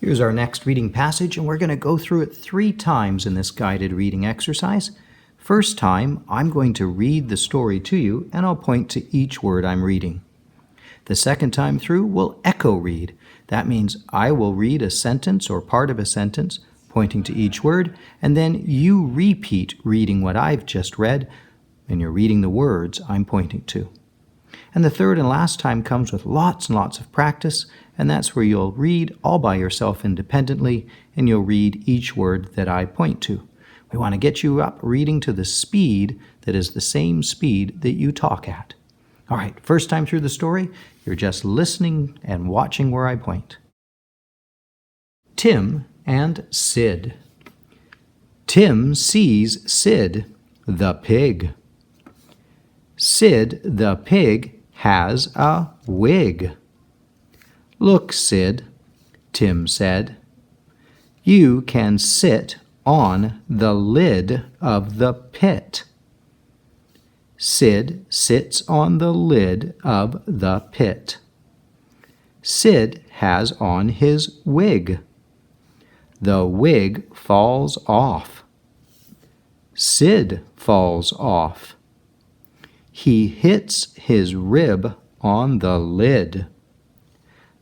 Here's our next reading passage, and we're going to go through it 3 times in this guided reading exercise. First time, I'm going to read the story to you, and I'll point to each word I'm reading. The second time through, we'll echo read. That means I will read a sentence or part of a sentence, pointing to each word, and then you repeat reading what I've just read, and you're reading the words I'm pointing to. And the third and last time comes with lots and lots of practice, and that's where you'll read all by yourself independently, and you'll read each word that I point to. We want to get you up reading to the speed that is the same speed that you talk at. All right, first time through the story, you're just listening and watching where I point. Tim and Sid. Tim sees Sid, the pig. Sid, the pig, has a wig. "Look, Sid," Tim said. "You can sit on the lid of the pit." Sid sits on the lid of the pit. Sid has on his wig. The wig falls off. Sid falls off. He hits his rib on the lid.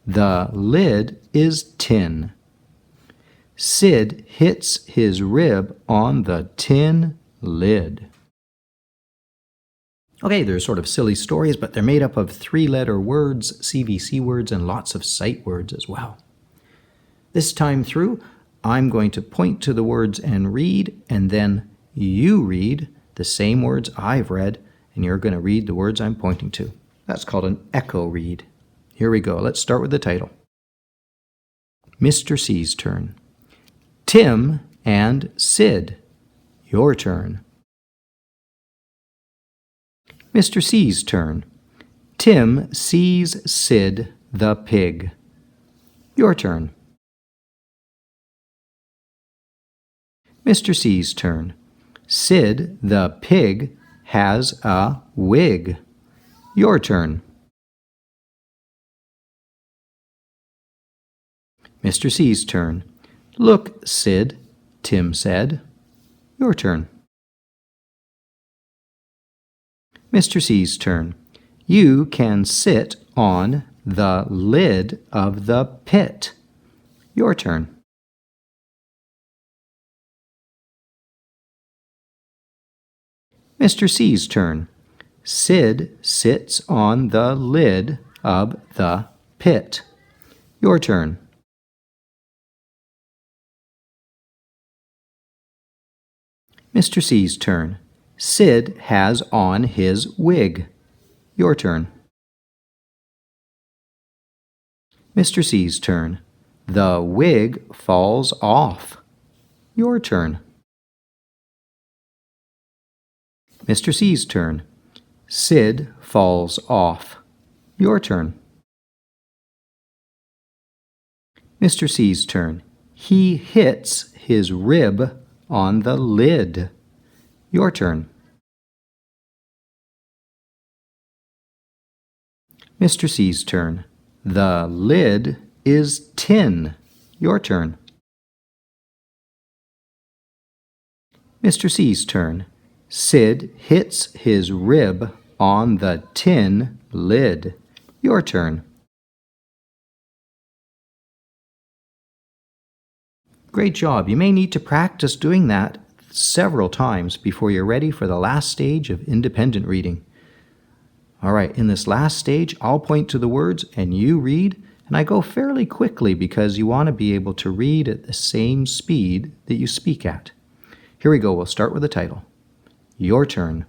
The lid is tin. Sid hits his rib on the tin lid. Okay, they're sort of silly stories, but they're made up of 3-letter words, CVC words, and lots of sight words as well. This time through, I'm going to point to the words and read, and then you read the same words I've read, and you're going to read the words I'm pointing to. That's called an echo read. Here we go. Let's start with the title. Mr. C's turn. Tim and Sid. Your turn. Mr. C's turn. Tim sees Sid the pig. Your turn. Mr. C's turn. Sid the pig has a wig. Your turn. Mr. C's turn. Look, Sid, Tim said. Your turn. Mr. C's turn. You can sit on the lid of the pit. Your turn. Mr. C's turn. Sid sits on the lid of the pit. Your turn. Mr. C's turn. Sid has on his wig. Your turn. Mr. C's turn. The wig falls off. Your turn. Mr. C's turn. Sid falls off. Your turn. Mr. C's turn. He hits his rib on the lid. Your turn. Mr. C's turn. The lid is tin. Your turn. Mr. C's turn. Sid hits his rib on the tin lid. Your turn. Great job. You may need to practice doing that several times before you're ready for the last stage of independent reading. All right, in this last stage, I'll point to the words and you read, and I go fairly quickly because you want to be able to read at the same speed that you speak at. Here we go. We'll start with the title. Your turn.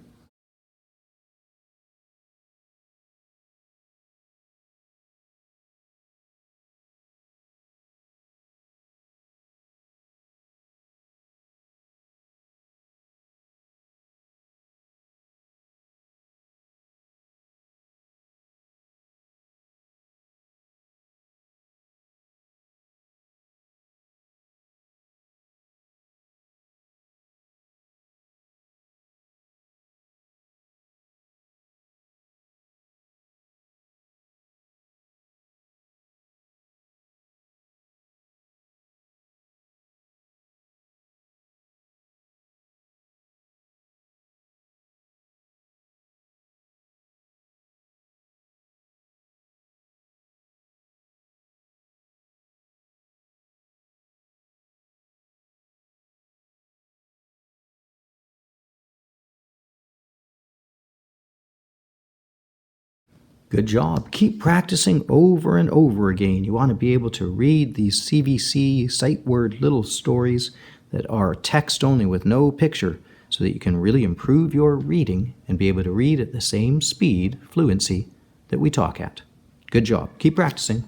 Good job. Keep practicing over and over again. You want to be able to read these CVC sight word little stories that are text only with no picture so that you can really improve your reading and be able to read at the same speed, fluency, that we talk at. Good job. Keep practicing.